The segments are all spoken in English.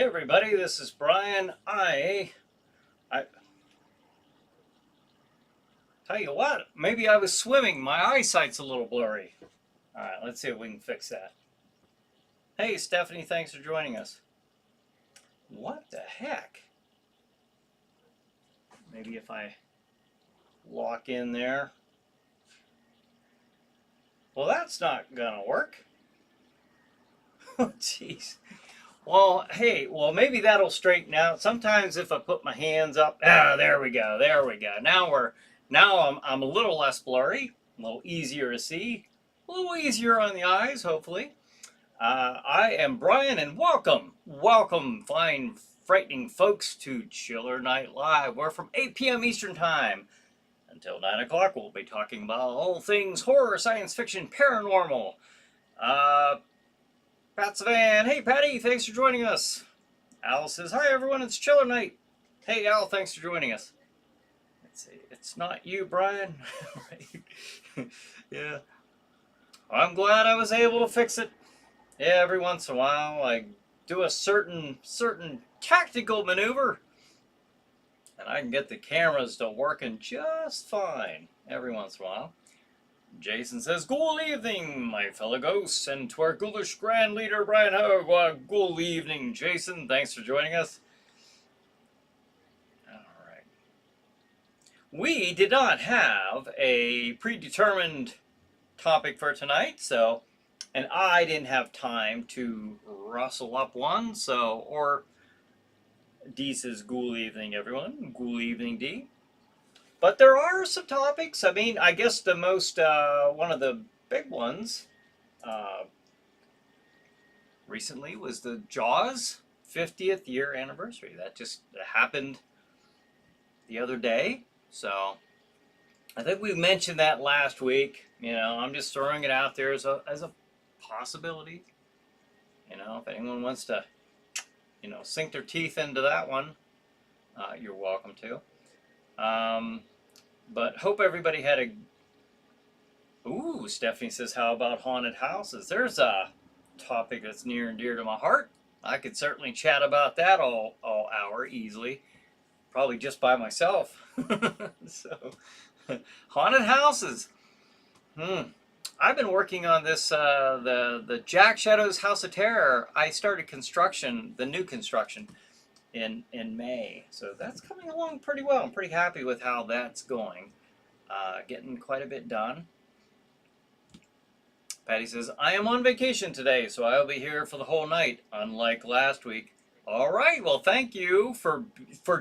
Hey everybody, this is Brian. I tell you what, maybe I was swimming. My eyesight's a little blurry. All right, let's see if we can fix that. Hey Stephanie, thanks for joining us. What the heck? Maybe if I lock in there. Well, that's not gonna work. Oh, jeez. Well, hey, maybe that'll straighten out. Sometimes if I put my hands up, there we go, there we go. Now I'm a little less blurry, a little easier to see, a little easier on the eyes, hopefully. I am Brian, and welcome, fine, frightening folks, to Chiller Night Live. We're from 8 p.m. Eastern Time until 9 o'clock. We'll be talking about all things horror, science fiction, paranormal. Uh, Pat Savan, hey Patty, thanks for joining us. Al says, hi everyone, it's Chiller Night. Hey Al, thanks for joining us. Let's see, it's not you, Brian. Yeah. Well, I'm glad I was able to fix it. Yeah, every once in a while I do a certain tactical maneuver and I can get the cameras to working just fine every once in a while. Jason says, good evening, my fellow ghosts, and to our ghoulish grand leader, Bryan Hogue. Well, good evening, Jason. Thanks for joining us. All right. We did not have a predetermined topic for tonight, and I didn't have time to rustle up one, or Dee says, good evening, everyone. Good evening, Dee. But there are some topics. I mean, I guess the most, one of the big ones recently was the Jaws 50th year anniversary. That just happened the other day. So I think we mentioned that last week. You know, I'm just throwing it out there as a possibility. You know, if anyone wants to, sink their teeth into that one, you're welcome to. But hope everybody had a... Ooh, Stephanie says, how about haunted houses? There's a topic that's near and dear to my heart. I could certainly chat about that all hour easily. Probably just by myself. So, haunted houses. I've been working on this, the Jack Shadow's House of Terror. I started construction, the new construction, in May. So that's coming along pretty well. I'm pretty happy with how that's going. Getting quite a bit done. Patty says, I am on vacation today, so I'll be here for the whole night, unlike last week. All right, well, thank you for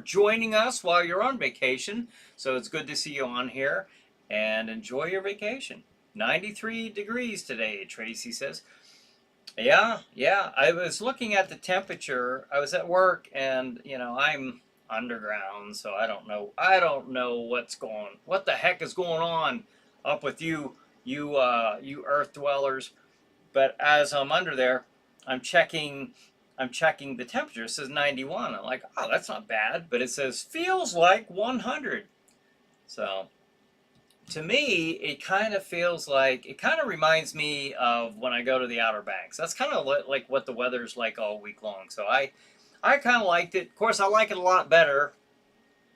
joining us while you're on vacation. So it's good to see you on here, and enjoy your vacation. 93 degrees today, Tracy says. Yeah, I was looking at the temperature. I was at work, and, I'm underground, so I don't know what the heck is going on up with you earth dwellers. But as I'm under there, I'm checking the temperature. It says 91. I'm like, oh, that's not bad, but it says feels like 100. So to me, it kind of reminds me of when I go to the Outer Banks. That's kind of like what the weather's like all week long. So I kind of liked it. Of course, I like it a lot better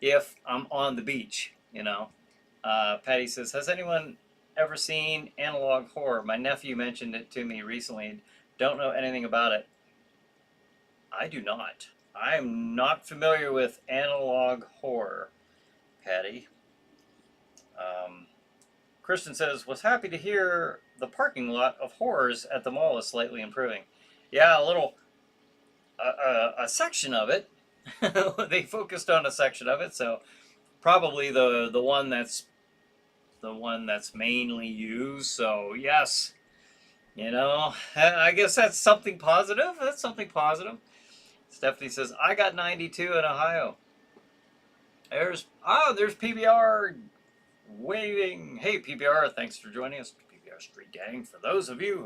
if I'm on the beach, Patty says, has anyone ever seen analog horror? My nephew mentioned it to me recently. Don't know anything about it. I do not. I am not familiar with analog horror, Patty. Kristen says, was happy to hear the parking lot of horrors at the mall is slightly improving. Yeah, a section of it. They focused on a section of it, so probably the one that's mainly used. So yes, I guess that's something positive. Stephanie says, I got 92 in Ohio. There's PBR waving. Hey PBR, thanks for joining us. PBR Street Gang. For those of you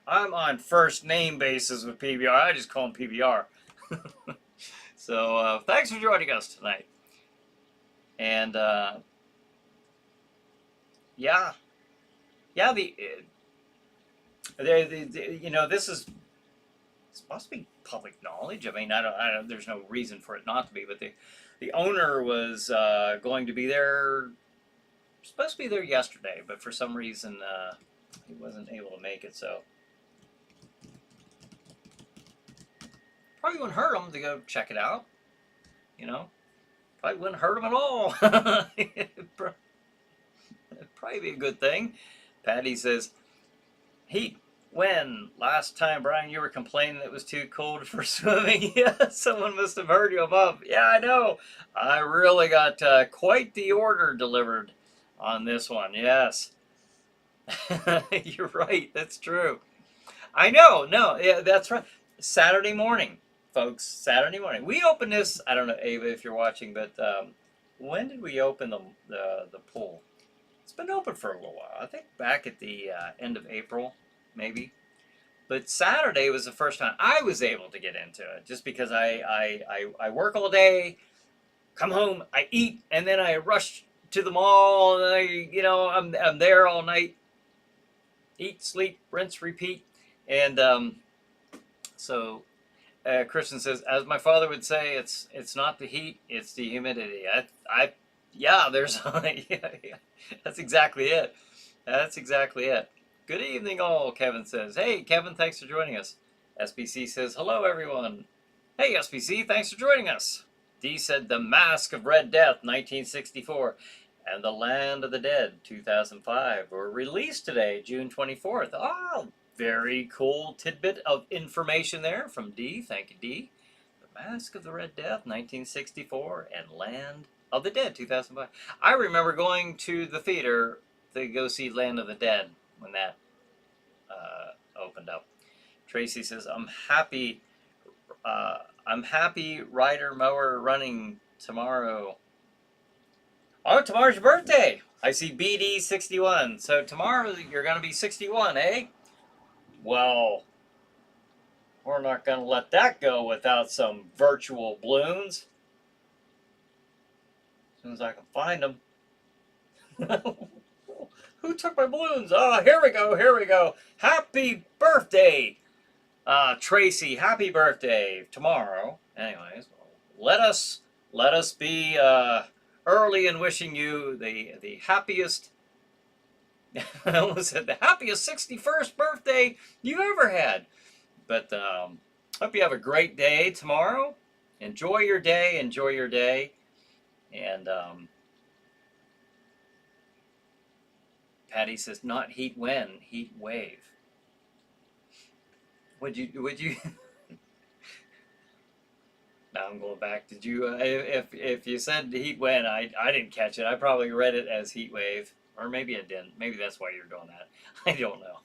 I'm on first name basis with PBR. I just call him PBR. So thanks for joining us tonight. And this is It's supposed to be public knowledge. I mean, I don't, there's no reason for it not to be, but the owner was going to be there, supposed to be there yesterday, but for some reason he wasn't able to make it, so probably wouldn't hurt him to go check it out, you know. Probably wouldn't hurt him at all. It'd probably be a good thing. Patty says, heat. When? Last time, Brian, you were complaining it was too cold for swimming. Yeah, someone must have heard you above. Yeah, I know. I really got quite the order delivered on this one. Yes. You're right. That's true. I know. No, yeah, that's right. Saturday morning, folks. Saturday morning. We opened this. I don't know, Ava, if you're watching, but when did we open the pool? It's been open for a little while. I think back at the end of April, maybe. But Saturday was the first time I was able to get into it, just because I work all day, come home, I eat, and then I rush to the mall, and I'm there all night. Eat, sleep, rinse, repeat. And so Christian says, as my father would say, it's not the heat, it's the humidity. Yeah, there's yeah, that's exactly it. That's exactly it. Good evening all, Kevin says. Hey, Kevin, thanks for joining us. SBC says, hello, everyone. Hey, SBC, thanks for joining us. D said, The Mask of Red Death, 1964, and The Land of the Dead, 2005, were released today, June 24th. Oh, very cool tidbit of information there from D. Thank you, D. The Mask of the Red Death, 1964, and Land of the Dead, 2005. I remember going to the theater to go see Land of the Dead when that opened up. Tracy says, I'm happy rider mower running tomorrow. Oh, tomorrow's your birthday. I see BD 61. So tomorrow you're going to be 61, eh? Well, we're not going to let that go without some virtual balloons. As soon as I can find them. Who took my balloons? Oh, here we go, here we go. Happy birthday, Tracy. Happy birthday tomorrow. Anyways, let us be early in wishing you the happiest, I almost said the happiest 61st birthday you ever had. But hope you have a great day tomorrow. Enjoy your day, and Patty says, not heat when, heat wave. Would you? Now I'm going back. Did you, if you said heat when, I didn't catch it. I probably read it as heat wave. Or maybe I didn't. Maybe that's why you're doing that. I don't know.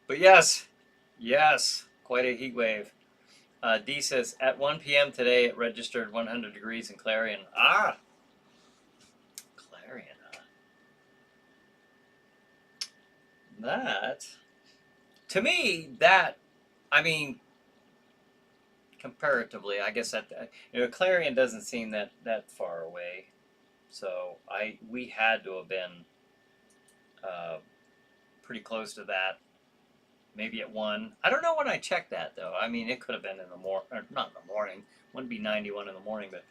But yes, quite a heat wave. D says, at 1 p.m. today, it registered 100 degrees in Clarion. Ah! Clarion, huh? That, to me, I mean, comparatively, I guess that, Clarion doesn't seem that far away. So we had to have been pretty close to that. Maybe at 1. I don't know when I checked that, though. I mean, it could have been in the morning, not in the morning. Wouldn't be 91 in the morning, but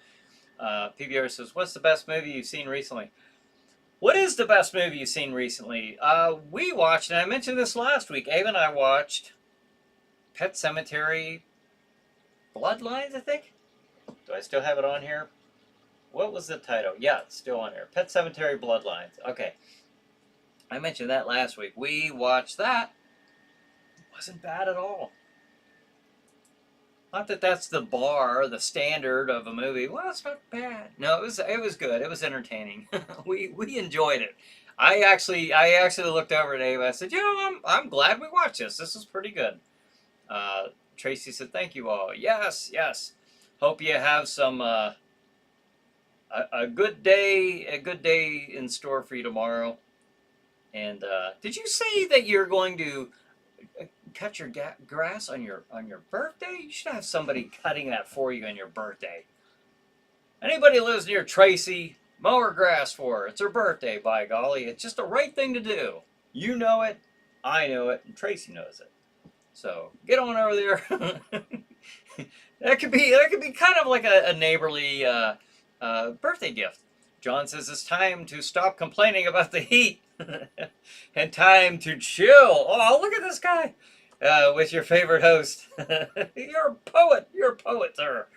PBR says, what's the best movie you've seen recently? What is the best movie you've seen recently? We watched, and I mentioned this last week, Ava and I watched Pet Sematary Bloodlines, I think? Do I still have it on here? What was the title? Yeah, it's still on here. Pet Sematary Bloodlines. Okay. I mentioned that last week. We watched that. Wasn't bad at all. Not that that's the bar, the standard of a movie. Well, it's not bad. No, it was good. It was entertaining. we enjoyed it. I actually looked over at Ava. I said, I'm glad we watched this. This is pretty good. Tracy said, thank you all. Yes. Hope you have some a good day in store for you tomorrow. And did you say that you're going to cut your grass on your birthday? You should have somebody cutting that for you on your birthday. Anybody who lives near Tracy, mow her grass for her. It's her birthday, by golly. It's just the right thing to do. You know it, I know it, and Tracy knows it. So get on over there. That could be kind of like a neighborly birthday gift. John says it's time to stop complaining about the heat and time to chill. Oh, look at this guy with your favorite host. You're a poet. You're a poet, sir.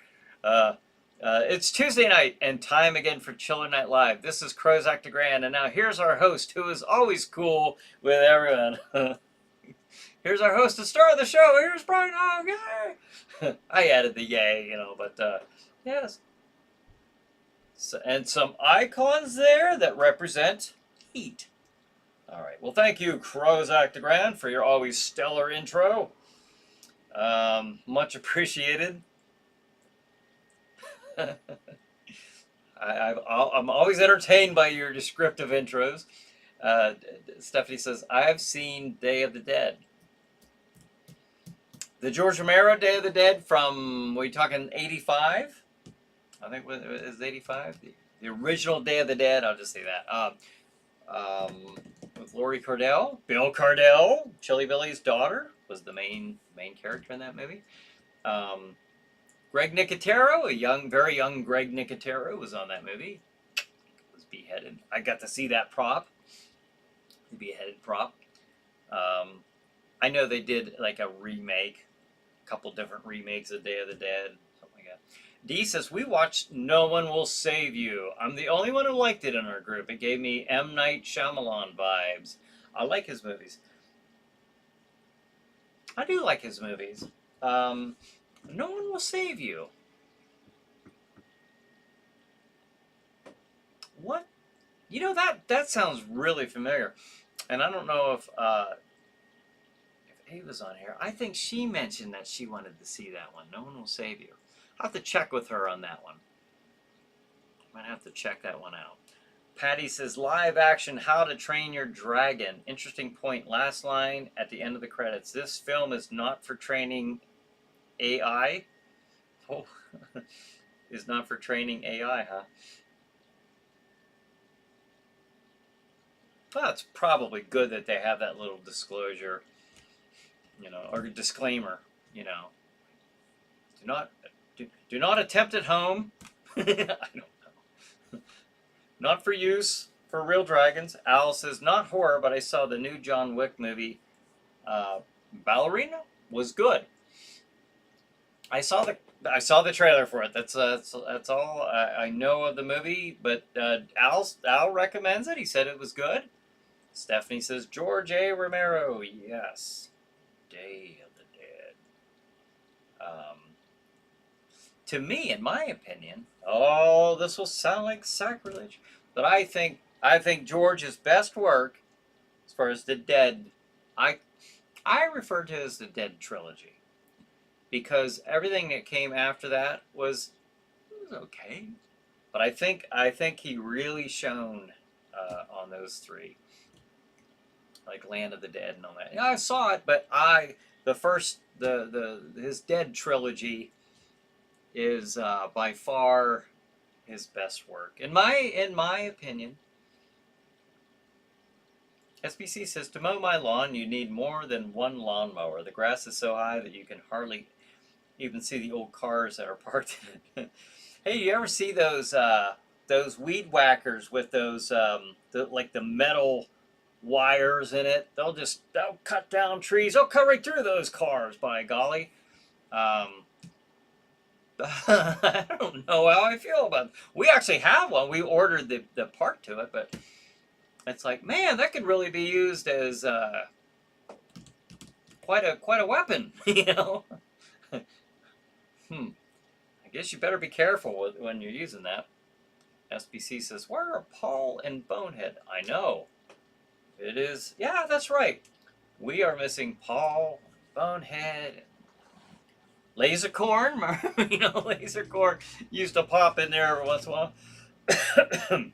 Uh, it's Tuesday night and time again for Chiller Night Live. This is Crozak the Grand, and now here's our host who is always cool with everyone. Here's our host, the star of the show. Here's Bryan Hogue. Yay! I added the yay, but yes. So, and some icons there that represent heat. All right. Well, thank you, Crozak the Grand, for your always stellar intro. Much appreciated. I'm always entertained by your descriptive intros. Stephanie says, I've seen Day of the Dead. The George Romero Day of the Dead from, what are you talking, 85? I think it was 85. The original Day of the Dead, I'll just say that. With Laurie Cardell. Bill Cardell, Chili Billy's daughter, was the main character in that movie. Greg Nicotero, very young Greg Nicotero, was on that movie. Was beheaded. I got to see that prop. The beheaded prop. I know they did like a remake, a couple different remakes of Day of the Dead, something like that. Dee says, we watched No One Will Save You. I'm the only one who liked it in our group. It gave me M. Night Shyamalan vibes. I like his movies. I do like his movies. No One Will Save You. What? You know, that sounds really familiar. And I don't know if Ava's on here. I think she mentioned that she wanted to see that one. No One Will Save You. I'll have to check with her on that one. Might have to check that one out. Patty says, live action How to Train Your Dragon. Interesting point. Last line at the end of the credits. This film is not for training AI. Oh, is not for training AI, huh? Well, it's probably good that they have that little disclosure, or disclaimer, Do not attempt at home. I don't know. Not for use for real dragons. Al says, not horror, but I saw the new John Wick movie. Ballerina was good. I saw the trailer for it. That's all I know of the movie. But Al recommends it. He said it was good. Stephanie says, George A. Romero. Yes. Day of the Dead. To me, in my opinion, this will sound like sacrilege, but I think George's best work, as far as the Dead, I refer to as the Dead trilogy, because everything that came after that was okay, but I think he really shone on those three, like Land of the Dead and all that. Yeah, I saw it, but his Dead trilogy is by far his best work, in my opinion. SBC says, to mow my lawn, you need more than one lawnmower. The grass is so high that you can hardly even see the old cars that are parked in it. Hey, you ever see those weed whackers with those like the metal wires in it? They'll cut down trees. They'll cut right through those cars, by golly. I don't know how I feel about it. We actually have one. We ordered the part to it, but it's like, man, that could really be used as quite a weapon, I guess you better be careful when you're using that. SBC says, where are Paul and Bonehead? I know. It is, yeah, that's right. We are missing Paul, Bonehead, Lasercorn. Lasercorn used to pop in there every once in a while. And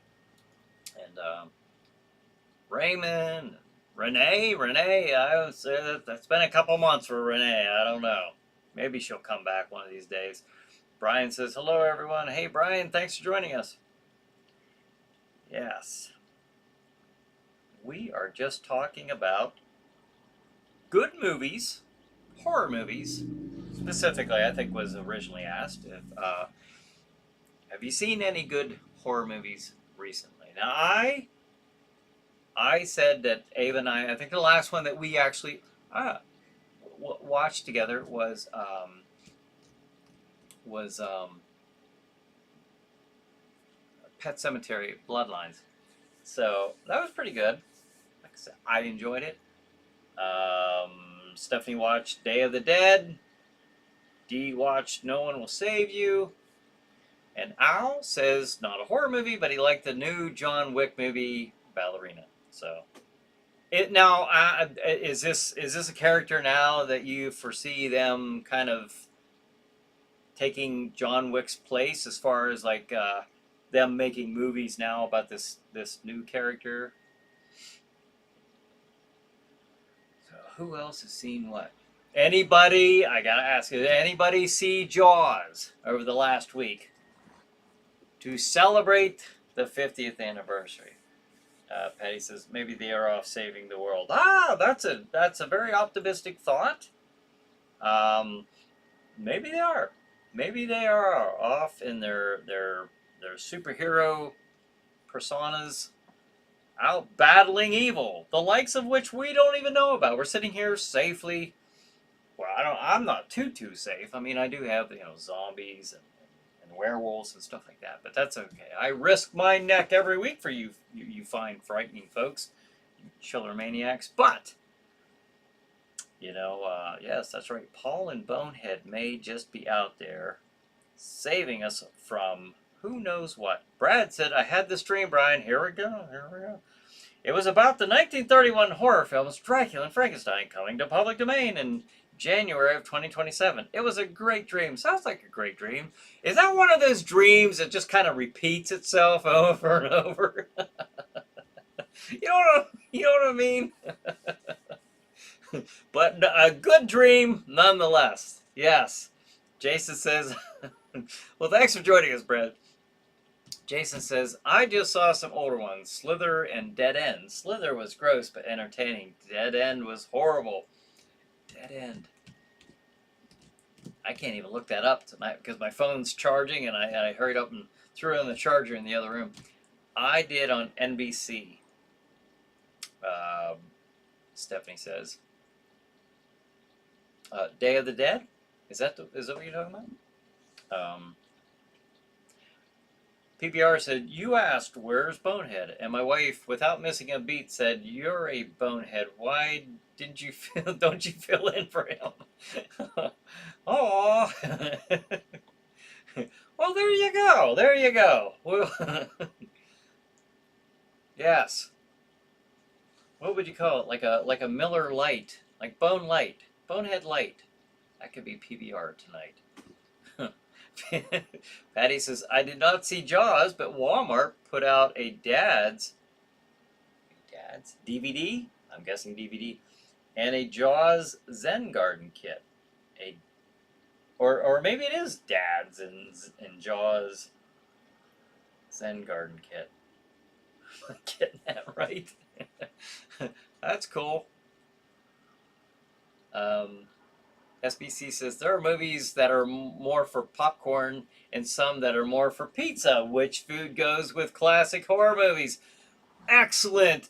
Raymond, Renee, I would say that's been a couple months for Renee. I don't know. Maybe she'll come back one of these days. Brian says, hello, everyone. Hey, Brian, thanks for joining us. Yes. We are just talking about good movies, horror movies, specifically, I think was originally asked if have you seen any good horror movies recently? Now, I said that Ava and I think the last one that we actually watched together was Pet Cemetery Bloodlines. So that was pretty good. Like I said, I enjoyed it. Stephanie watched Day of the Dead. Dee watched No One Will Save You. And Al says not a horror movie, but he liked the new John Wick movie, Ballerina. So, is this a character now that you foresee them kind of taking John Wick's place as far as like them making movies now about this new character? So who else has seen what? Anybody? I gotta ask, did anybody see Jaws over the last week to celebrate the 50th anniversary? Patty says maybe they are off saving the world. That's a very optimistic thought. Maybe they are. Maybe they are off in their superhero personas, out battling evil, the likes of which we don't even know about. We're sitting here safely. Well, I'm not too safe. I mean, I do have zombies and werewolves and stuff like that, but that's okay. I risk my neck every week for you fine, frightening folks, you chiller maniacs. But yes, that's right. Paul and Bonehead may just be out there saving us from who knows what. Brad said, I had this dream, Brian. Here we go. It was about the 1931 horror films Dracula and Frankenstein coming to public domain in January of 2027. It was a great dream. Sounds like a great dream. Is that one of those dreams that just kind of repeats itself over and over? You know what I mean? But a good dream nonetheless. Yes. Jason says, well, thanks for joining us, Brad. Jason says, I just saw some older ones, Slither and Dead End. Slither was gross but entertaining. Dead End was horrible. Dead End. I can't even look that up tonight because my phone's charging, and I hurried up and threw it on the charger in the other room. I did on NBC. Stephanie says, Day of the Dead? Is that what you're talking about? PBR said, you asked, where's Bonehead? And my wife, without missing a beat, said, you're a bonehead. Why don't you fill in for him? Oh. Well, there you go. Well, yes. What would you call it? Like a Miller Lite, like Bone Light, Bonehead Light. That could be PBR tonight. Patty says, I did not see Jaws, but Walmart put out a Dad's DVD, I'm guessing DVD, and a Jaws Zen Garden kit. Or maybe it is Dad's and Jaws Zen Garden kit. I'm getting that right. That's cool. SBC says, there are movies that are more for popcorn and some that are more for pizza. Which food goes with classic horror movies? Excellent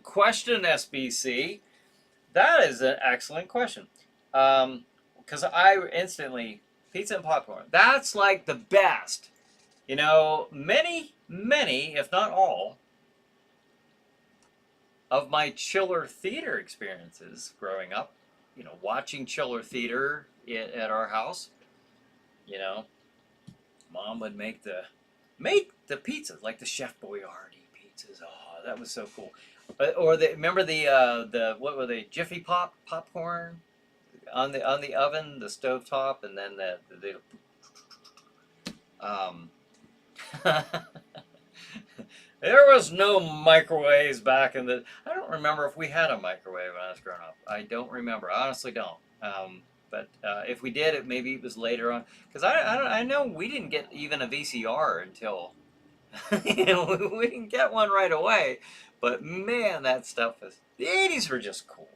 question, SBC. That is an excellent question. Because I instantly, pizza and popcorn, that's like the best. Many, if not all, of my chiller theater experiences growing up, watching chiller theater at our house, Mom would make the pizzas, like the Chef Boyardee pizzas. Oh, that was so cool. Remember the what were they? Jiffy popcorn on the oven, the stovetop, and then the there was no microwaves back in the. I don't remember if we had a microwave when I was growing up. I don't remember. I honestly don't. But if we did, maybe it was later on. Because I know we didn't get even a VCR until we didn't get one right away. But man, that stuff was. The '80s were just cool.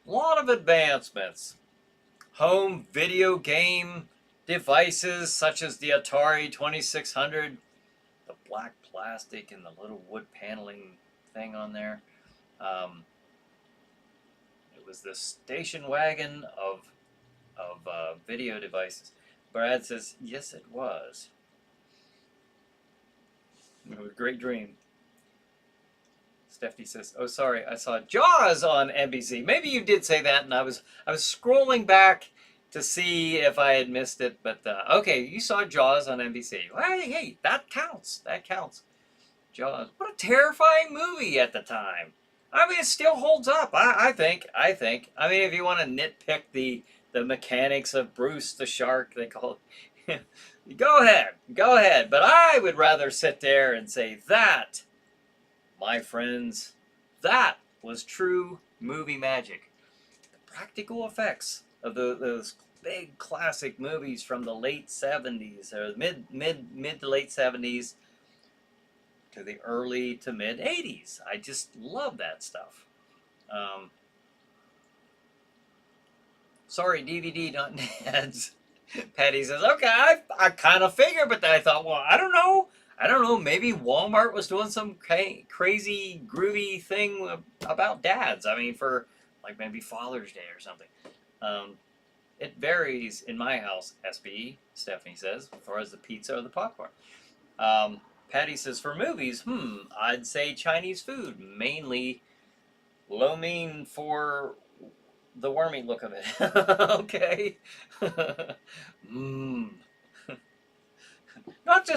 A lot of advancements. Home video game devices such as the Atari 2600, the black plastic and the little wood paneling thing on there. It was the station wagon of video devices. Brad says, yes, it was. It was a great dream. Stephanie says, oh, sorry, I saw Jaws on NBC. Maybe you did say that, and I was scrolling back to see if I had missed it. But, okay, you saw Jaws on NBC. Well, hey, that counts. That counts. Jaws. What a terrifying movie at the time. I mean, it still holds up, I think. I mean, if you want to nitpick the mechanics of Bruce the Shark, they call it. Go ahead. But I would rather sit there and say that, my friends, that was true movie magic. The practical effects of those big classic movies from the late 70s, or mid to late 70s, to the early to mid 80s. I just love that stuff. Sorry, DVD, not NADS. Patty says, okay, I kind of figured, but then I thought, well, I don't know. Maybe Walmart was doing some crazy, groovy thing about dads. I mean, for like maybe Father's Day or something. It varies in my house, SB, Stephanie says, as far as the pizza or the popcorn. Patty says, for movies, I'd say Chinese food, mainly lo mein for the wormy look of it. Okay. Not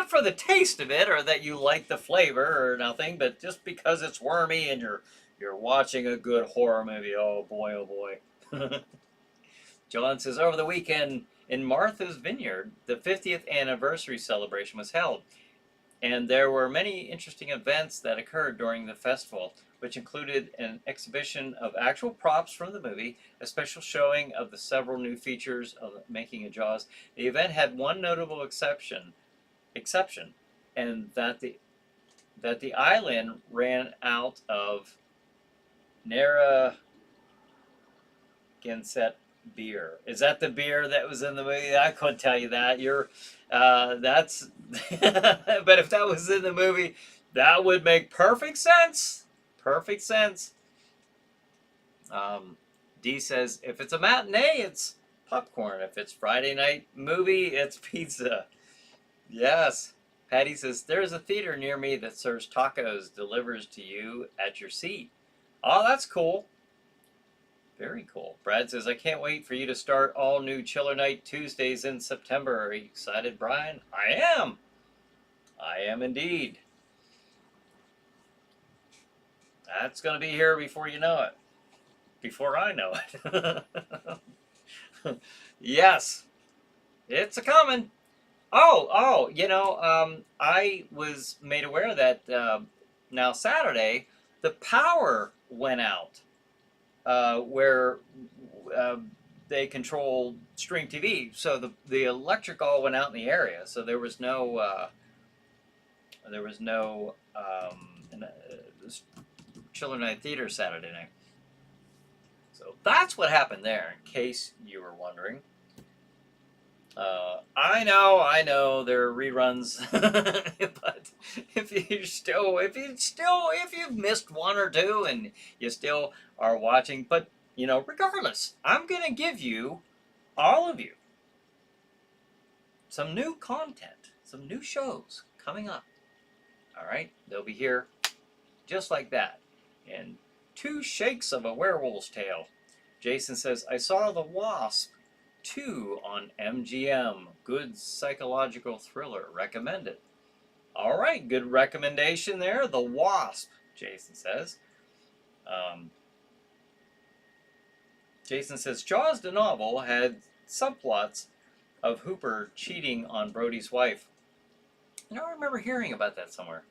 for the taste of it, or that you like the flavor or nothing, but just because it's wormy and you're watching a good horror movie. Oh boy. John says, over the weekend in Martha's Vineyard, the 50th anniversary celebration was held. And there were many interesting events that occurred during the festival, which included an exhibition of actual props from the movie, a special showing of the several new features of making a Jaws. The event had one notable exception, and that the island ran out of Narragansett beer. Is that the beer that was in the movie? I couldn't tell you that. That's but if that was in the movie, that would make perfect sense. D says, if it's a matinee, it's popcorn. If it's Friday night movie, it's pizza. Yes. Patty says, there's a theater near me that serves tacos, delivers to you at your seat. Oh, that's cool. Very cool. Brad says, I can't wait for you to start all new Chiller Night Tuesdays in September. Are you excited, Brian? I am indeed. That's going to be here before you know it. Before I know it. Yes. It's a-coming. Oh, I was made aware that now Saturday, the power went out. Where they control Stream TV, so the electric all went out in the area, so there was no Chiller Night Theater Saturday night. So that's what happened there, in case you were wondering. I know there are reruns, but if you've missed one or two and you still are watching, but regardless, I'm gonna give you, all of you, some new content, some new shows coming up. All right, they'll be here just like that, in 2 shakes of a werewolf's tale. Jason says, I saw The Wasp 2 on MGM. Good psychological thriller. Recommend it. All right, good recommendation there. The Wasp, Jason says. Jason says, Jaws the novel had subplots of Hooper cheating on Brody's wife. I remember hearing about that somewhere.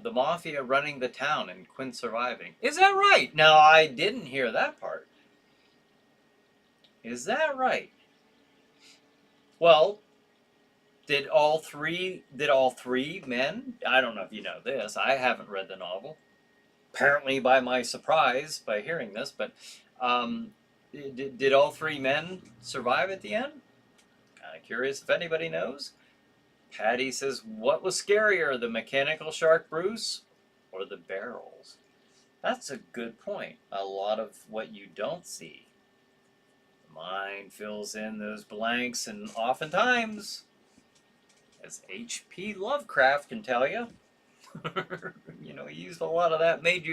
The mafia running the town and Quinn surviving. Is that right? Now, I didn't hear that part. Is that right? Well, did all three men, I don't know if you know this, I haven't read the novel, apparently by my surprise by hearing this, but Did all three men survive at the end? Kind of curious if anybody knows. Patty says, what was scarier, the mechanical shark Bruce or the barrels? That's a good point. A lot of what you don't see. The mind fills in those blanks, and oftentimes, as H.P. Lovecraft can tell you, he used a lot of that, made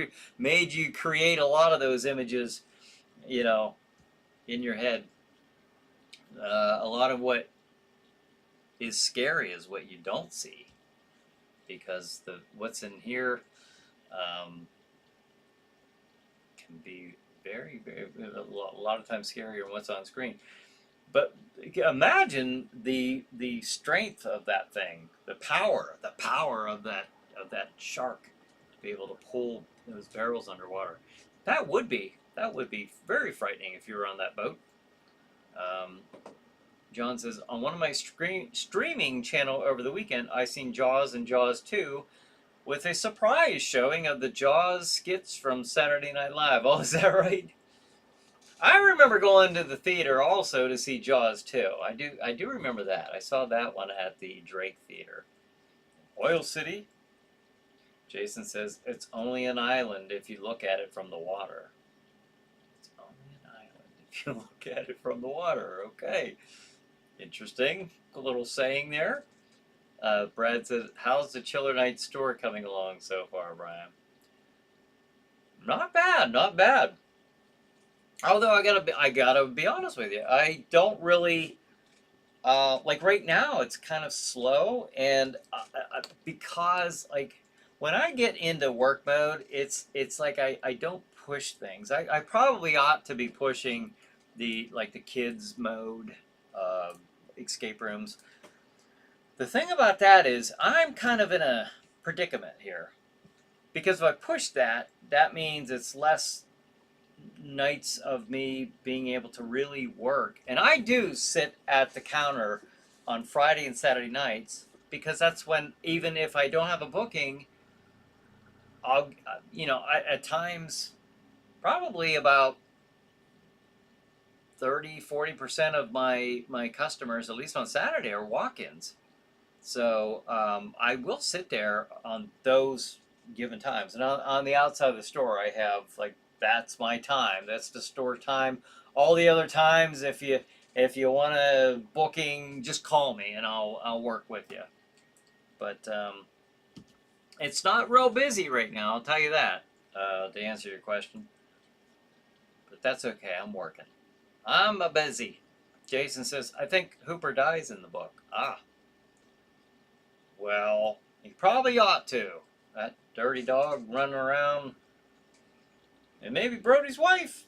you create a lot of those images, in your head. A lot of what is scary is what you don't see, because what's in here can be very, very a lot of times scarier than what's on screen. But imagine the strength of that thing, the power of that shark to be able to pull those barrels underwater. That would be very frightening if you were on that boat. John says, on one of my streaming channel over the weekend, I seen Jaws and Jaws 2 with a surprise showing of the Jaws skits from Saturday Night Live. Oh, is that right? I remember going to the theater also to see Jaws 2. I do remember that. I saw that one at the Drake Theater. Oil City. Jason says, it's only an island if you look at it from the water. It's only an island if you look at it from the water. Okay. Interesting. A little saying there. Brad says, how's the Chiller Night store coming along so far, Brian? Not bad, not bad. Although I gotta be honest with you, I don't really like right now. It's kind of slow, and because like when I get into work mode, it's like I don't push things. I probably ought to be pushing the kids mode, escape rooms. The thing about that is I'm kind of in a predicament here, because if I push that, that means it's less nights of me being able to really work. And I do sit at the counter on Friday and Saturday nights, because that's when, even if I don't have a booking, I'll, at times, probably about 30-40% of my customers, at least on Saturday, are walk-ins. So I will sit there on those given times. And on the outside of the store, I have that's my time. That's the store time. All the other times, if you want a booking, just call me and I'll work with you. But it's not real busy right now, I'll tell you that, to answer your question. But that's okay. I'm working. I'm busy. Jason says, I think Hooper dies in the book. Ah. Well, he probably ought to. That dirty dog running around. And maybe Brody's wife.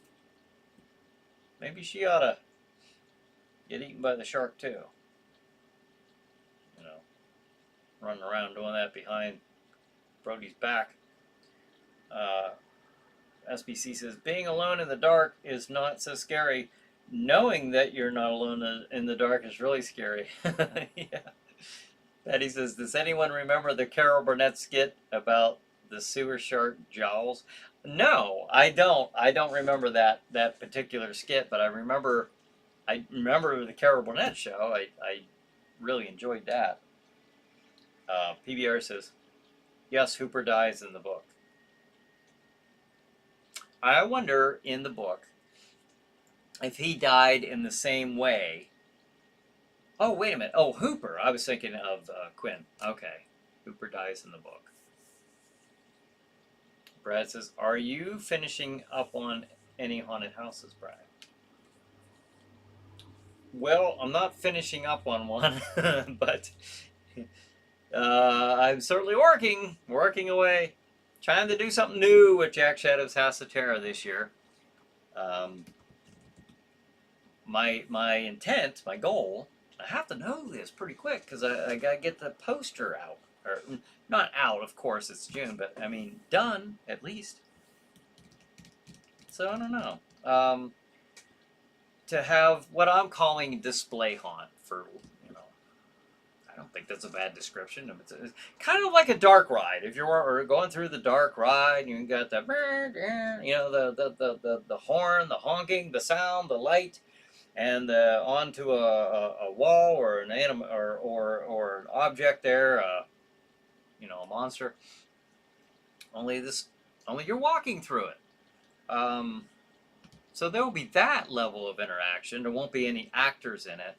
Maybe she ought to get eaten by the shark too. Running around doing that behind Brody's back. SBC says, being alone in the dark is not so scary. Knowing that you're not alone in the dark is really scary. Yeah. Patty says, does anyone remember the Carol Burnett skit about the sewer shark jowls? No, I don't. I don't remember that particular skit, but I remember the Carol Burnett show. I really enjoyed that. PBR says, yes, Hooper dies in the book. I wonder in the book if he died in the same way. Oh, wait a minute. Oh, Hooper. I was thinking of Quinn. Okay. Hooper dies in the book. Brad says, are you finishing up on any haunted houses, Brad? Well, I'm not finishing up on one, but I'm certainly working away, trying to do something new with Jack Shadow's House of Terror this year. My intent, my goal, I have to know this pretty quick because I got to get the poster out. Or, not out, of course, it's June, but I mean, done, at least. So, I don't know. To have what I'm calling display haunt for, I don't think that's a bad description. It's kind of like a dark ride. If you're going through the dark ride, you got the, the horn, the honking, the sound, the light, and onto a wall or an animal or an object there, a monster. Only you're walking through it. So there will be that level of interaction. There won't be any actors in it.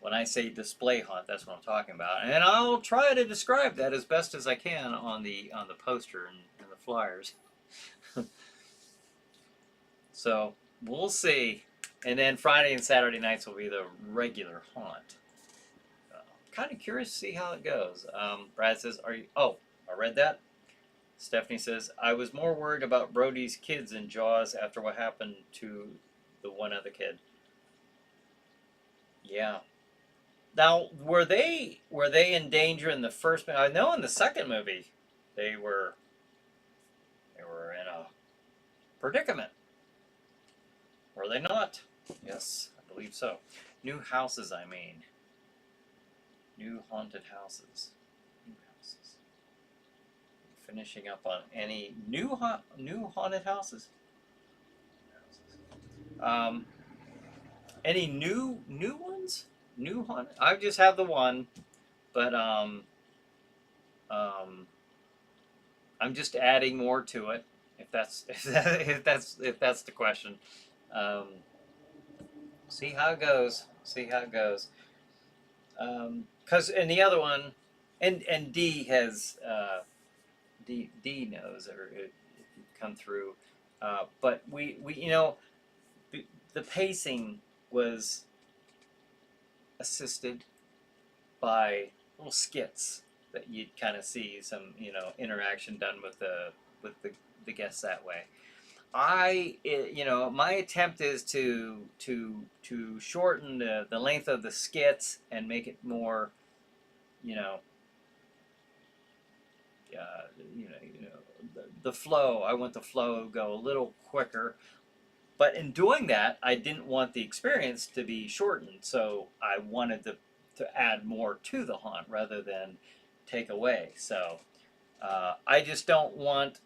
When I say display haunt, that's what I'm talking about. And I'll try to describe that as best as I can on the poster and the flyers. So we'll see. And then Friday and Saturday nights will be the regular haunt. Kind of curious to see how it goes. Brad says, oh, I read that. Stephanie says, I was more worried about Brody's kids in Jaws after what happened to the one other kid. Yeah. Now, were they in danger in the first movie? I know in the second movie they were in a predicament. Were they not? Yes, I believe so. New houses, I mean. New haunted houses. Finishing up on any new haunted houses. Any new ones? New haunted? I just have the one, but I'm just adding more to it. If that's the question. See how it goes. See how it goes. Because in the other one, and D has. D knows, or it come through, but we the pacing was assisted by little skits that you'd kind of see some interaction done with the guests that way. My attempt is to shorten the length of the skits and make it more the flow. I want the flow to go a little quicker, but in doing that, I didn't want the experience to be shortened. So I wanted to add more to the haunt rather than take away. So I just don't want.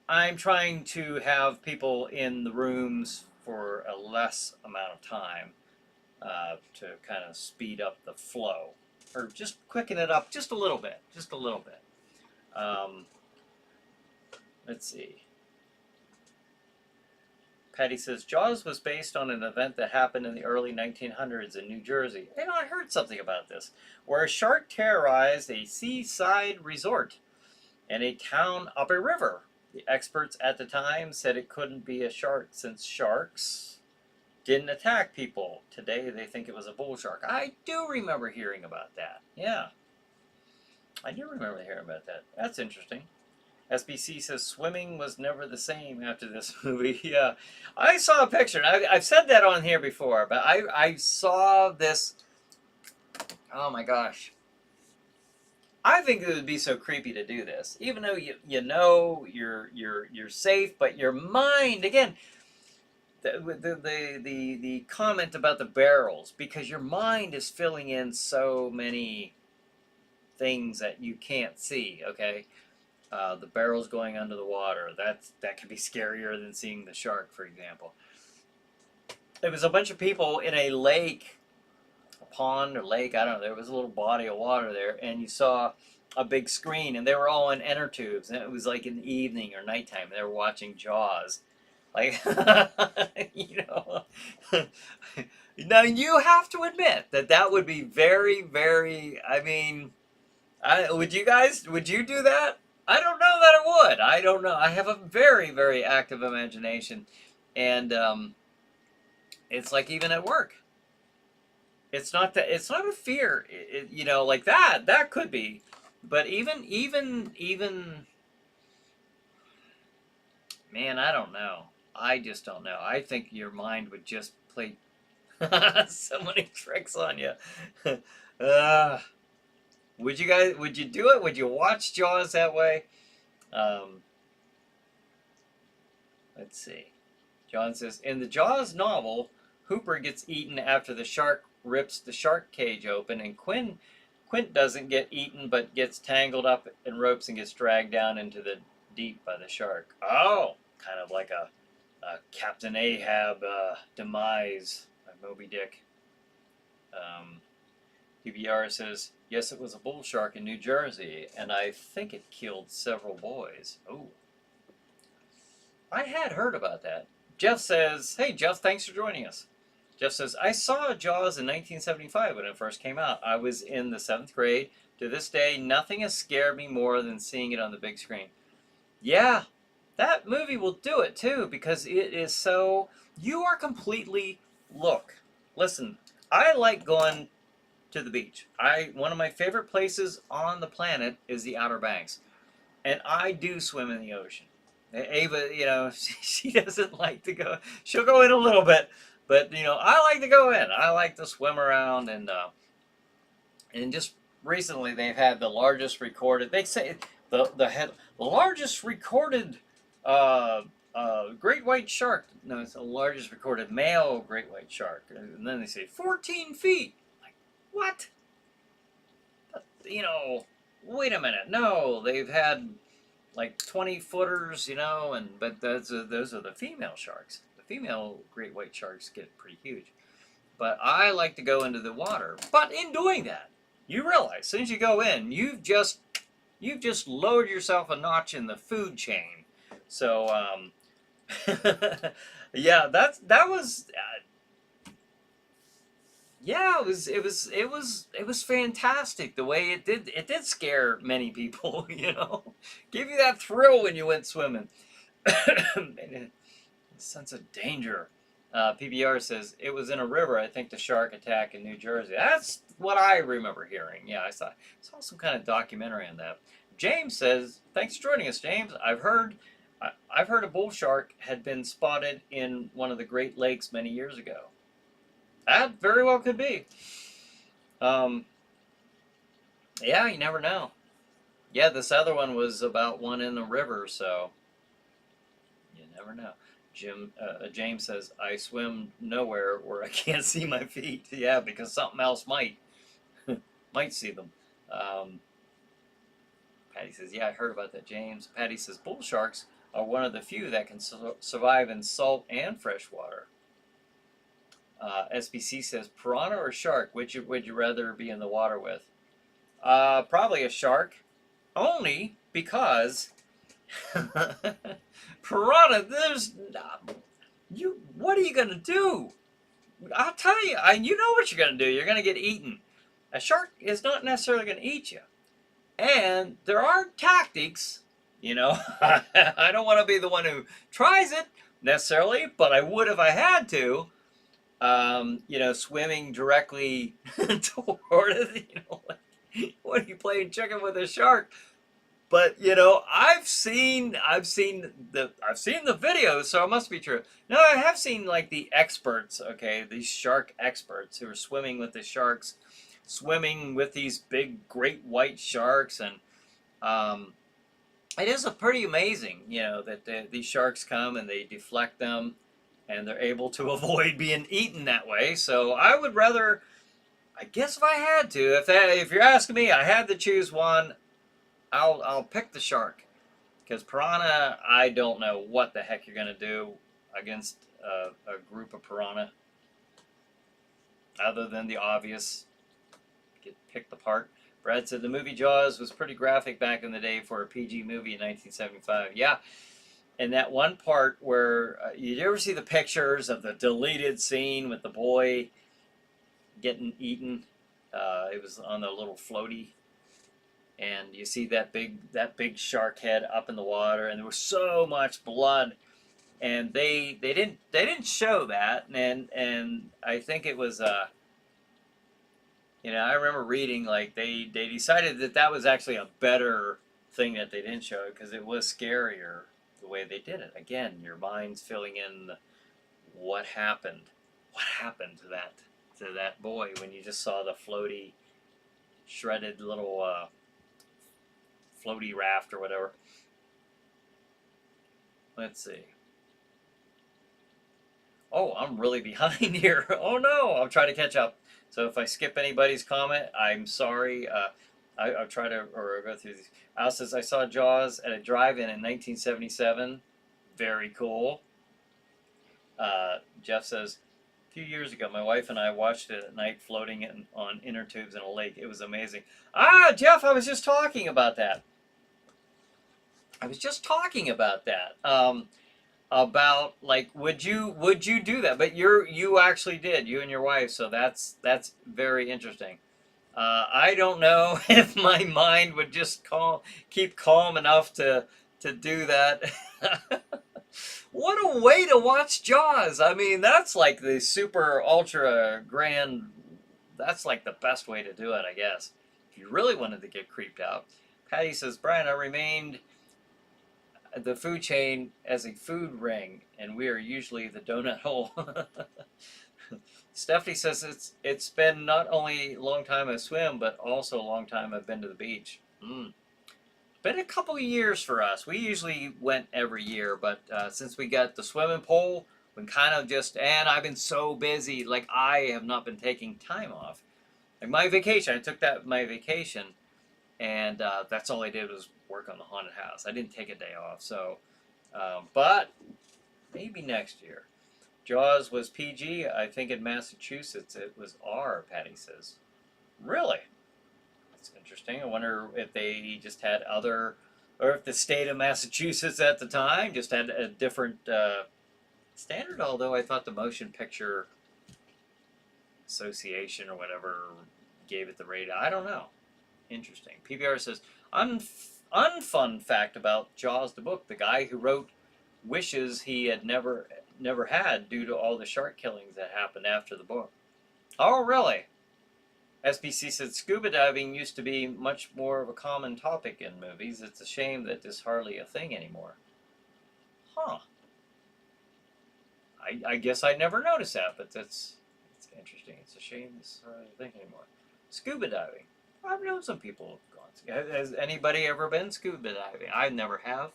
I'm trying to have people in the rooms for a less amount of time to kind of speed up the flow, or just quicken it up just a little bit. Just a little bit. Let's see. Patty says, Jaws was based on an event that happened in the early 1900s in New Jersey. And I heard something about this, where a shark terrorized a seaside resort and a town up a river. The experts at the time said it couldn't be a shark since sharks didn't attack people. Today they think it was a bull shark. I do remember hearing about that. Yeah. I do remember hearing about that. That's interesting. SBC says swimming was never the same after this movie. Yeah, I saw a picture. And I've said that on here before, but I saw this. Oh my gosh! I think it would be so creepy to do this, even though you're safe, but your mind again. The comment about the barrels, because your mind is filling in so many things that you can't see. Okay. The barrels going under the water, that can be scarier than seeing the shark, for example. There was a bunch of people in a lake, a pond or lake, I don't know, there was a little body of water there, and you saw a big screen, and they were all in inner tubes, and it was like in the evening or nighttime, and they were watching Jaws. Like, now you have to admit that would be very, very, I mean, would you do that? I don't know that it would. I don't know. I have a very, very active imagination, and it's like even at work. It's not a fear, like that. That could be, but even, man, I don't know. I just don't know. I think your mind would just play so many tricks on you. Would you do it? Would you watch Jaws that way? Let's see. John says, in the Jaws novel, Hooper gets eaten after the shark rips the shark cage open, and Quinn Quint doesn't get eaten, but gets tangled up in ropes and gets dragged down into the deep by the shark. Oh, kind of like a Captain Ahab demise by Moby Dick. PBR says, yes, it was a bull shark in New Jersey, and I think it killed several boys. Oh, I had heard about that. Jeff says, hey, Jeff, thanks for joining us. Jeff says, I saw Jaws in 1975 when it first came out. I was in the 7th grade. To this day, nothing has scared me more than seeing it on the big screen. Yeah, that movie will do it too, because it is so... You are completely... Look, listen, I like going to the beach. One of my favorite places on the planet is the Outer Banks. And I do swim in the ocean. Ava, you know, she doesn't like to go. She'll go in a little bit, but you know, I like to go in. I like to swim around, and just recently they've had the largest recorded. They say the largest recorded great white shark. No, it's the largest recorded male great white shark, and then they say 14 feet. Like what? You know, wait a minute. No, they've had like 20-footers, you know, but those are the female sharks. The female great white sharks get pretty huge. But I like to go into the water. But in doing that, you realize as soon as you go in, you've just lowered yourself a notch in the food chain. So yeah, that was. Yeah, it was fantastic the way it did scare many people, you know. Give you that thrill when you went swimming. A sense of danger. PBR says it was in a river. I think the shark attack in New Jersey. That's what I remember hearing. Yeah, I saw some kind of documentary on that. James says, thanks for joining us, James. I've heard a bull shark had been spotted in one of the Great Lakes many years ago. That very well could be. Yeah, you never know. Yeah, this other one was about one in the river, so you never know. James says, I swim nowhere where I can't see my feet. Yeah, because something else might see them. Patty says, yeah, I heard about that, James. Patty says, bull sharks are one of the few that can survive in salt and fresh water. SBC says, piranha or shark, would you rather be in the water with? Probably a shark, only because piranha, what are you going to do? I'll tell you, you know what you're going to do. You're going to get eaten. A shark is not necessarily going to eat you. And there are tactics, you know. I don't want to be the one who tries it necessarily, but I would if I had to. You know, swimming directly toward it. You know, like, what are you playing chicken with a shark? But you know, I've seen the videos, so it must be true. No, I have seen like the experts. Okay, these shark experts who are swimming with the sharks, swimming with these big great white sharks, and it is a pretty amazing, you know, that these sharks come and they deflect them. And they're able to avoid being eaten that way. So I would rather, I guess if I had to, if you're asking me, I had to choose one, I'll pick the shark. Because piranha, I don't know what the heck you're going to do against a group of piranha. Other than the obvious, get picked apart. Brad said the movie Jaws was pretty graphic back in the day for a PG movie in 1975. Yeah. And that one part where, you ever see the pictures of the deleted scene with the boy getting eaten? It was on the little floaty, and you see that big shark head up in the water, and there was so much blood, and they didn't show that, and I think it was you know, I remember reading like they decided that was actually a better thing that they didn't show because it was scarier. The way they did it. Again, your mind's filling in what happened. What happened to that boy when you just saw the floaty, shredded little floaty raft or whatever. Let's see. Oh, I'm really behind here. Oh no, I'll try to catch up. So if I skip anybody's comment, I'm sorry. I'll try to or go through these. Al says I saw Jaws at a drive-in in 1977. Very cool. Jeff says a few years ago, my wife and I watched it at night floating on inner tubes in a lake. It was amazing. Ah, Jeff, I was just talking about that. I was just talking about that. About like would you do that? But you actually did, you and your wife, so that's very interesting. I don't know if my mind would just keep calm enough to do that. What a way to watch Jaws. I mean, that's like the super ultra grand, that's like the best way to do it, I guess, if you really wanted to get creeped out. Patty says, Brian, I remained the food chain as a food ring, and we are usually the donut hole. Stephanie says it's been not only a long time I swim, but also a long time I've been to the beach. Been a couple of years for us. We usually went every year, but since we got the swimming pool, we kind of just, and I've been so busy, like I have not been taking time off. Like my vacation, I took my vacation, and that's all I did was work on the haunted house. I didn't take a day off, so, but maybe next year. Jaws was PG. I think in Massachusetts it was R, Patty says. Really? That's interesting. I wonder if they just had other, or if the state of Massachusetts at the time just had a different standard, although I thought the Motion Picture Association or whatever gave it the rate. I don't know. Interesting. PBR says, unfun fact about Jaws the book. The guy who wrote wishes he had never had due to all the shark killings that happened after the book. Oh, really? SBC said scuba diving used to be much more of a common topic in movies. It's a shame that it's hardly a thing anymore. Huh. I guess I never noticed that, but it's interesting. It's a shame it's hardly a thing anymore. Scuba diving. I've known some people who've gone. Has anybody ever been scuba diving? I never have.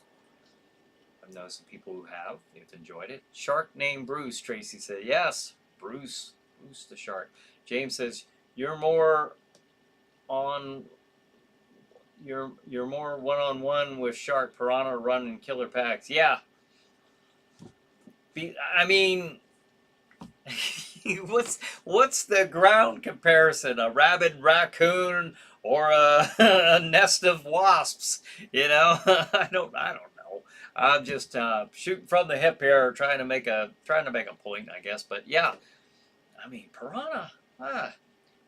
I've known some people who have. They've enjoyed it. Shark named Bruce, Tracy said. Yes, Bruce the shark. James says, you're more one-on-one with shark, piranha, run, and killer packs. Yeah. I mean, what's the ground comparison? A rabid raccoon or a nest of wasps? You know, I don't know. I'm just shooting from the hip here, trying to make a point, I guess. But yeah, I mean, piranha,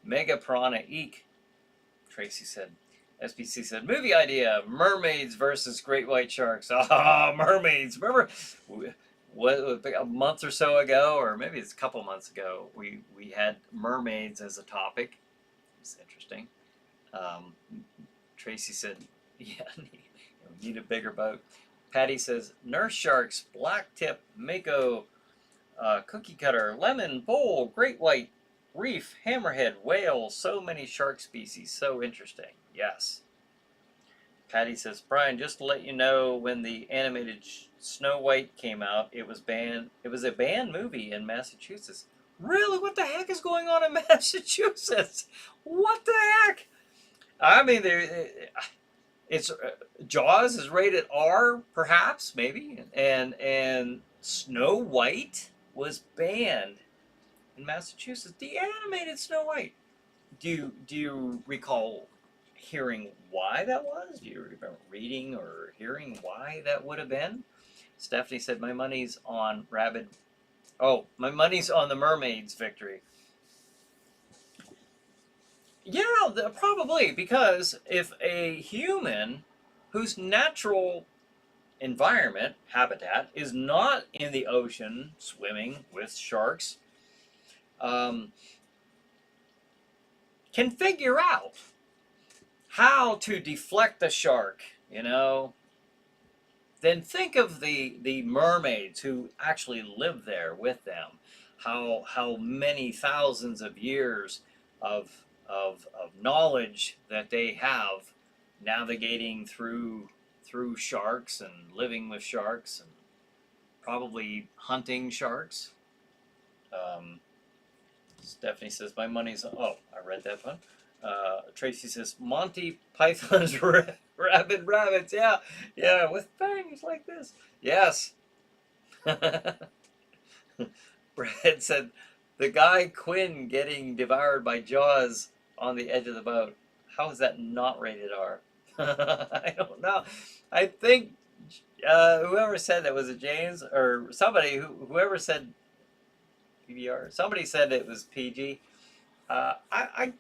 mega piranha, eek. Tracy said. SBC said, movie idea: mermaids versus great white sharks. Ah, mermaids. Remember, a month or so ago, or maybe it's a couple months ago, we had mermaids as a topic. It's interesting. Tracy said, yeah, we need a bigger boat. Patty says, nurse sharks, black tip, mako, cookie cutter, lemon, bull, great white, reef, hammerhead, whale, so many shark species, so interesting. Yes. Patty says, Brian, just to let you know, when the animated Snow White came out, it was banned. It was a banned movie in Massachusetts. Really? What the heck is going on in Massachusetts? What the heck? I mean, it's Jaws is rated R, perhaps, maybe, and Snow White was banned in Massachusetts. The animated Snow White. Do you recall hearing why that was? Do you remember reading or hearing why that would have been? Stephanie said, my money's on rabid. Oh, my money's on the mermaids' victory. Yeah, probably, because if a human whose natural environment, habitat, is not in the ocean swimming with sharks, can figure out how to deflect the shark, then think of the mermaids who actually live there with them. How many thousands of years of knowledge that they have navigating through sharks and living with sharks and probably hunting sharks. Stephanie says, my money's on. Oh, I read that one. Tracy says, Monty Python's Rabid Rabbits. Yeah, yeah, with fangs like this. Yes. Brad said, the guy Quinn getting devoured by Jaws on the edge of the boat. How is that not rated R? I don't know. I think whoever said that, was it James or somebody, whoever said PBR, somebody said it was PG. I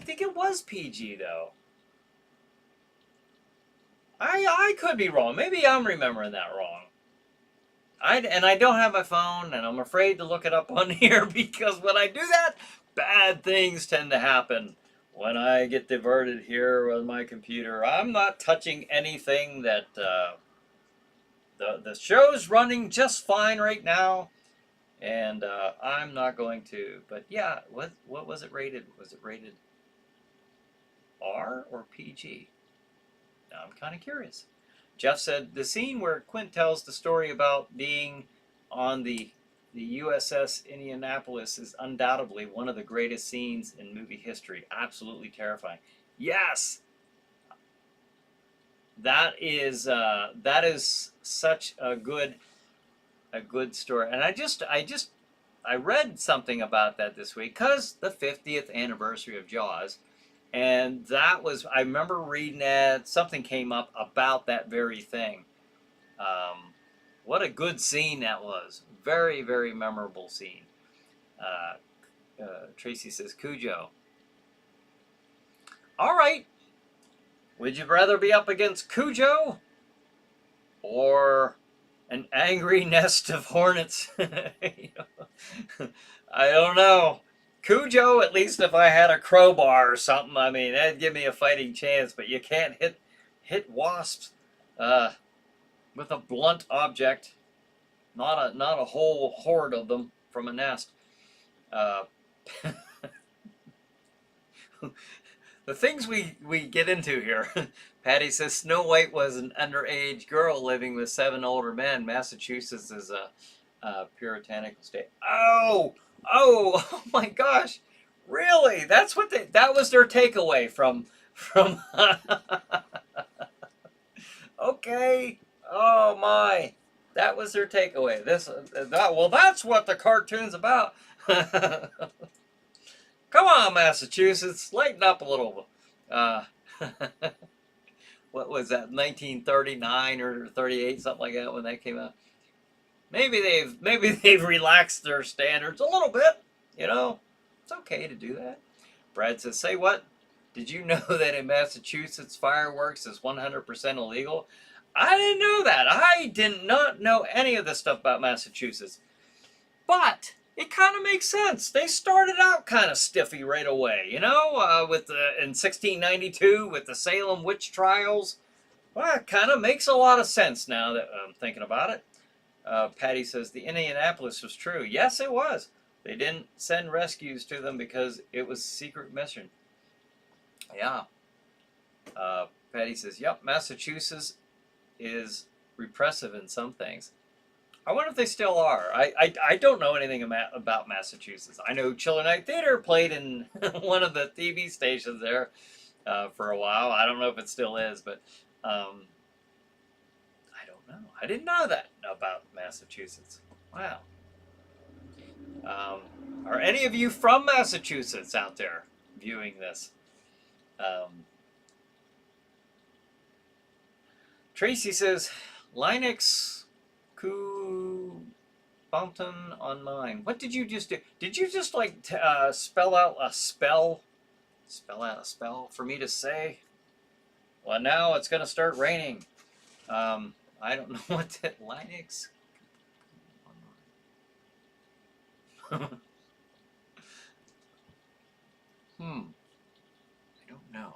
think it was PG though. I could be wrong. Maybe I'm remembering that wrong. I don't have my phone, and I'm afraid to look it up on here because when I do that, bad things tend to happen. When I get diverted here with my computer, I'm not touching anything that the show's running just fine right now, and I'm not going to. But yeah, what was it rated? Was it rated R or PG? Now I'm kind of curious. Jeff said the scene where Quint tells the story about being on the USS Indianapolis is undoubtedly one of the greatest scenes in movie history. Absolutely terrifying. Yes, that is such a good story. And I read something about that this week because the 50th anniversary of Jaws. And that was, I remember reading that, something came up about that very thing. What a good scene that was. Very, very memorable scene. Tracy says, Cujo. All right. Would you rather be up against Cujo or an angry nest of hornets? I don't know. Cujo, at least if I had a crowbar or something, I mean, that'd give me a fighting chance. But you can't hit wasps with a blunt object. Not a whole horde of them from a nest. The things we get into here. Patty says Snow White was an underage girl living with 7 older men. Massachusetts is a puritanical state. Oh my gosh. Really? That's what that was their takeaway from Okay. Oh my. That was their takeaway. Well, that's what the cartoon's about. Come on, Massachusetts, lighten up a little. What was that? 1939 or 38, something like that, when that came out. Maybe they've relaxed their standards a little bit. You know, it's okay to do that. Brad says, "Say what? Did you know that in Massachusetts fireworks is 100% illegal?" I didn't know that. I did not know any of this stuff about Massachusetts. But it kind of makes sense. They started out kind of stiffy right away, you know, in 1692 with the Salem witch trials. Well, it kind of makes a lot of sense now that I'm thinking about it. Patty says the Indianapolis was true. Yes, it was. They didn't send rescues to them because it was a secret mission. Yeah. Patty says, yep, Massachusetts is repressive in some things. I wonder if they still are. I don't know anything about Massachusetts. I know Chiller Night Theater played in one of the TV stations there for a while. I don't know if it still is, but I don't know. I didn't know that about Massachusetts. Wow. Are any of you from Massachusetts out there viewing this? Tracy says, Linux Fountain on mine. What did you just do? Did you just like spell out a spell? Spell out a spell for me to say? Well, now it's going to start raining. I don't know what that Linux. I don't know.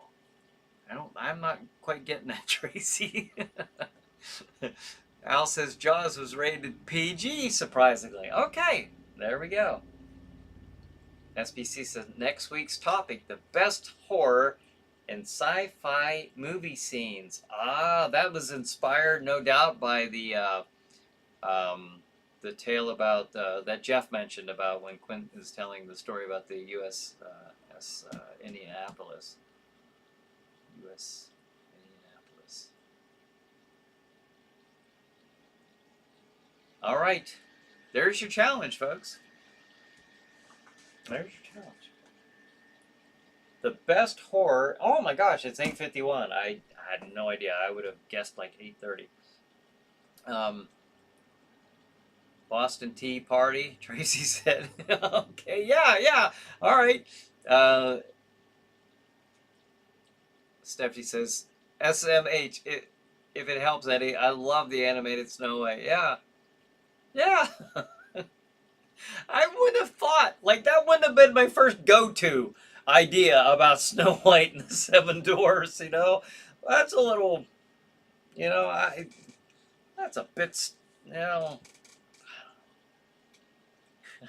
I'm not quite getting that, Tracy. Al says Jaws was rated PG, surprisingly. Okay, there we go. SBC says next week's topic, the best horror and sci-fi movie scenes. Ah, that was inspired, no doubt, by the the tale about that Jeff mentioned about when Quint is telling the story about the U.S. Indianapolis. U.S. Indianapolis. All right, there's your challenge, folks. There's your challenge. The best horror. Oh my gosh, it's 8:51. I had no idea. I would have guessed like 8:30. Boston Tea Party, Tracy said. Okay, yeah. All right. Stephanie says, SMH, if it helps, Eddie, I love the animated Snow White. Yeah. I would have thought, like, that wouldn't have been my first go-to idea about Snow White and the Seven Dwarfs, you know? That's a little, you know, that's a bit, you know,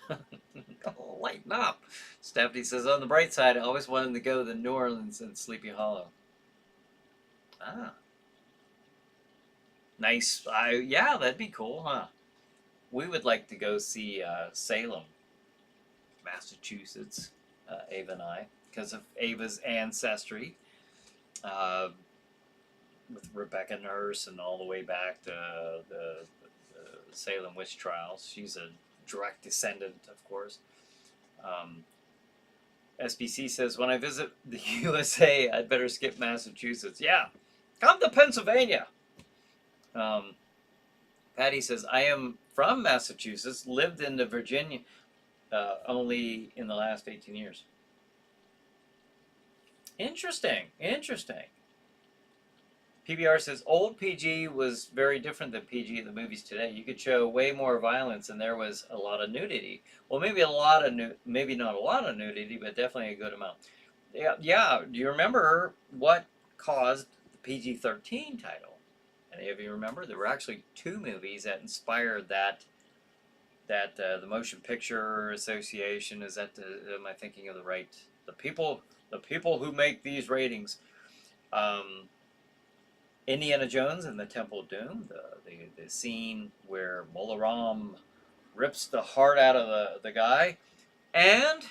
oh, lighten up. Stephanie says, on the bright side, I always wanted to go to New Orleans and Sleepy Hollow. Ah. Nice. Yeah, that'd be cool, huh? We would like to go see Salem, Massachusetts, Ava and I, because of Ava's ancestry with Rebecca Nurse and all the way back to the Salem witch trials. She's a direct descendant, of course. SBC says, when I visit the USA, I'd better skip Massachusetts. Yeah, come to Pennsylvania. Patty says, I am from Massachusetts, lived in Virginia only in the last 18 years. Interesting. PBR says, old PG was very different than PG in the movies today. You could show way more violence and there was a lot of nudity. Well, maybe not a lot of nudity, but definitely a good amount. Yeah. Do you remember what caused the PG-13 title? Any of you remember? There were actually 2 movies that inspired that. The Motion Picture Association, am I thinking of the right? The people who make these ratings. Indiana Jones and the Temple of Doom, the scene where Balaram rips the heart out of the guy, and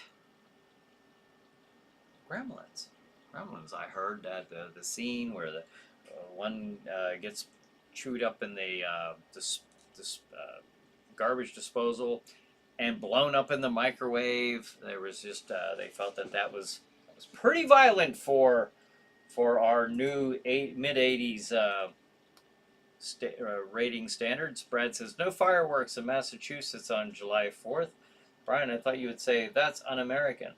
Gremlins. I heard that the scene where the one gets chewed up in the garbage disposal and blown up in the microwave. There was just they felt that was pretty violent for our new mid-80s rating standards. Brad says, no fireworks in Massachusetts on July 4th. Brian, I thought you would say that's un-American.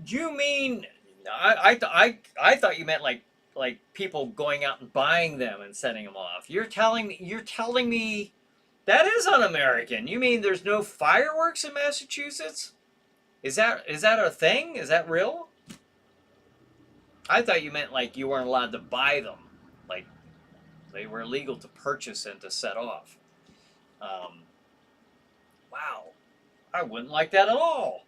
Do you mean, I thought you meant like people going out and buying them and setting them off. You're telling me that is un-American. You mean there's no fireworks in Massachusetts? Is that a thing? Is that real? I thought you meant like you weren't allowed to buy them, like they were illegal to purchase and to set off. Wow, I wouldn't like that at all.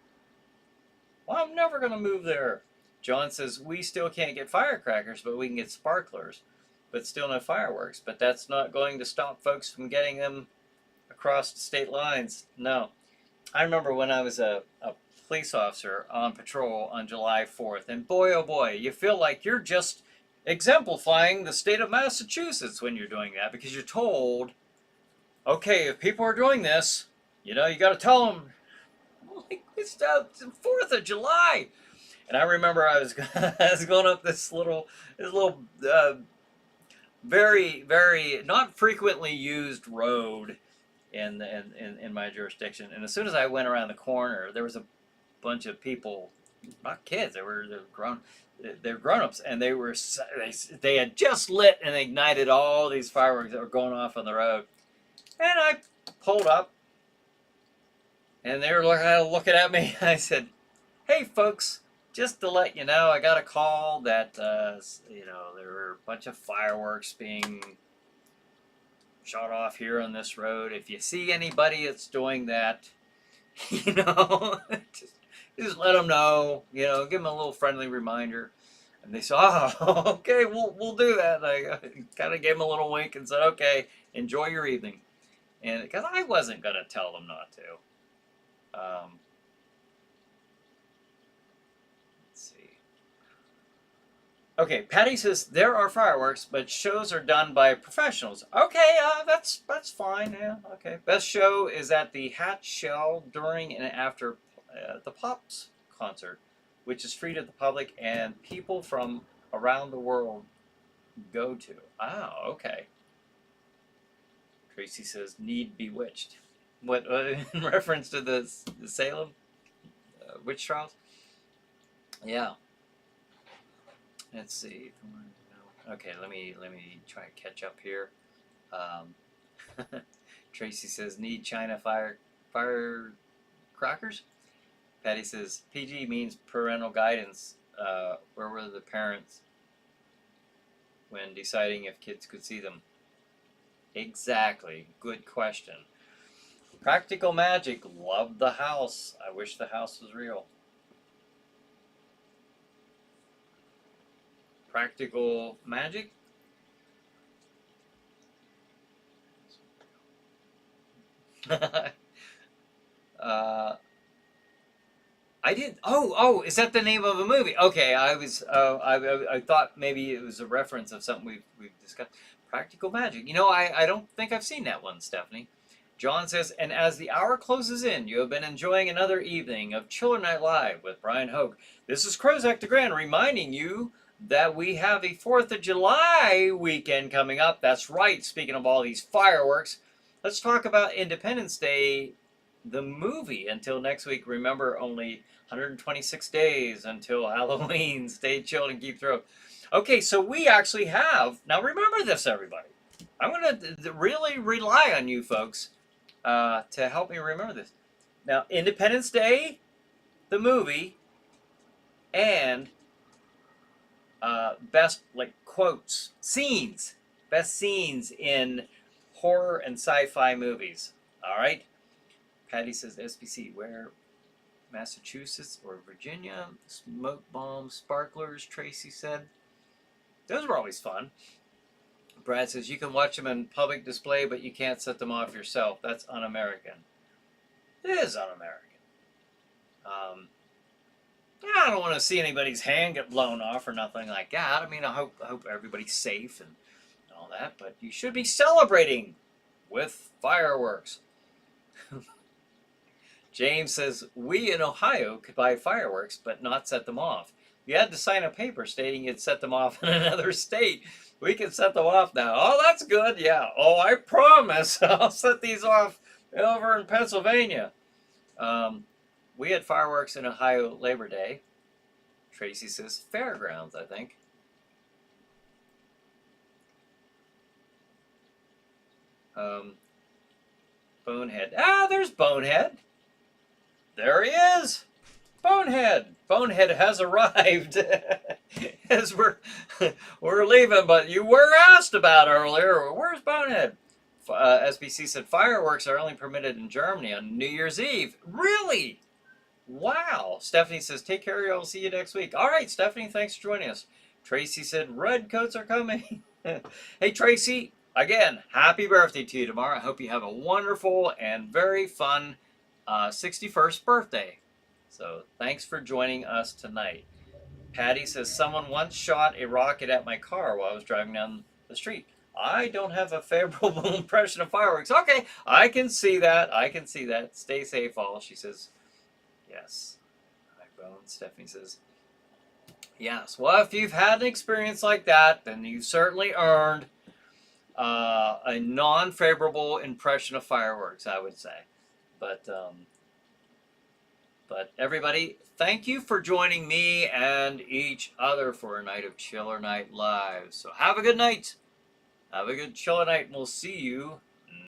Well, I'm never going to move there. John says, we still can't get firecrackers, but we can get sparklers, but still no fireworks. But that's not going to stop folks from getting them across the state lines. No. I remember when I was a police officer on patrol on July 4th, and boy, oh boy, you feel like you're just exemplifying the state of Massachusetts when you're doing that, because you're told, okay, if people are doing this, you know, you got to tell them, like, it's the 4th of July. And I remember I was going up this little very, very not frequently used road in my jurisdiction. And as soon as I went around the corner, there was a bunch of people, not kids, they're grown-ups, and they had just lit and ignited all these fireworks that were going off on the road. And I pulled up, and they were looking at me. I said, hey folks, just to let you know, I got a call that there were a bunch of fireworks being shot off here on this road. If you see anybody that's doing that, just let them know, give them a little friendly reminder. And they said, oh, okay, we'll do that. And I kind of gave them a little wink and said, okay, enjoy your evening. and because I wasn't going to tell them not to. Let's see. Okay, Patty says there are fireworks, but shows are done by professionals. Okay, that's fine. Yeah, okay. Best show is at the Hatch Shell during and after the Pops concert, which is free to the public and people from around the world go to. Ah, okay. Tracy says need Bewitched. What in reference to the Salem witch trials? Yeah. Let's see. Okay, let me try to catch up here. Tracy says need China firecrackers. Patty says PG means parental guidance. Where were the parents when deciding if kids could see them? Exactly. Good question. Practical Magic loved the house. I wish the house was real. Practical Magic? I did. Oh, is that the name of a movie? Okay, I thought maybe it was a reference of something we've discussed. Practical Magic. You know, I don't think I've seen that one, Stephanie. John says, and as the hour closes in, you have been enjoying another evening of Chiller Night Live with Bryan Hogue. This is Crozak the Grand reminding you that we have a 4th of July weekend coming up. That's right. Speaking of all these fireworks, let's talk about Independence Day, the movie. Until next week, remember, only 126 days until Halloween. Stay chilled and keep through. Okay, so we actually have, now remember this, everybody. I'm going to really rely on you folks to help me remember this. Now, Independence Day, the movie, and best, like, quotes, scenes, best scenes in horror and sci-fi movies. All right? Patty says SPC, where Massachusetts or Virginia, smoke bombs, sparklers, Tracy said. Those were always fun. Brad says you can watch them in public display, but you can't set them off yourself. That's un-American. It is un-American. I don't want to see anybody's hand get blown off or nothing like that. I mean, I hope everybody's safe and all that, but you should be celebrating with fireworks. James says, we in Ohio could buy fireworks, but not set them off. You had to sign a paper stating you'd set them off in another state. We can set them off now. Oh, that's good. Yeah. Oh, I promise I'll set these off over in Pennsylvania. We had fireworks in Ohio Labor Day. Tracy says fairgrounds, I think. Bonehead. Ah, there's Bonehead. There he is. Bonehead. Bonehead has arrived as we're leaving, but you were asked about earlier. Where's Bonehead? SBC said fireworks are only permitted in Germany on New Year's Eve. Really? Wow. Stephanie says, take care. I'll see you next week. All right, Stephanie, thanks for joining us. Tracy said, red coats are coming. Hey, Tracy, again, happy birthday to you tomorrow. I hope you have a wonderful and very fun 61st birthday. So thanks for joining us tonight. Patty says, someone once shot a rocket at my car while I was driving down the street. I don't have a favorable impression of fireworks. Okay, I can see that. I can see that. Stay safe, all. She says, yes. Hi, Bone. Stephanie says, yes. Well, if you've had an experience like that, then you've certainly earned a non-favorable impression of fireworks, I would say. But everybody, thank you for joining me and each other for a night of Chiller Night Live. So have a good night. Have a good Chiller Night, and we'll see you